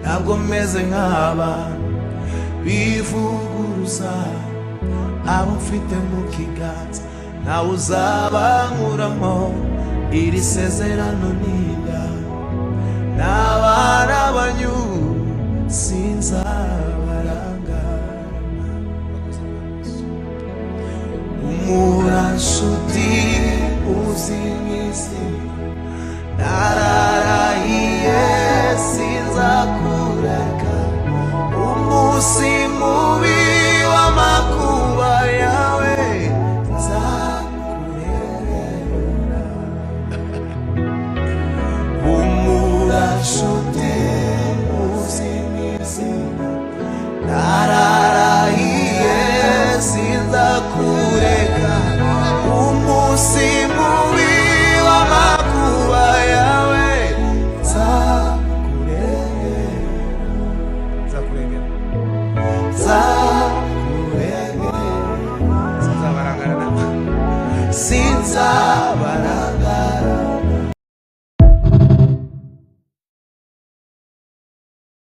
ntabwo meze nk'aba bivuguruza abo mfite mu kiganza, nawe uzabankuramo iri sezerano ninda, n'abana banyu sinzabarangana. Umuranshuti uzi mwisi nararahiye sinzakureka, umunsi mubi w'amakuba yawe nzakurerera. Umuranshuti uzi mwisi nararahiye sinzakureka, umunsi mubi w'amakuba yawe sinzabarangana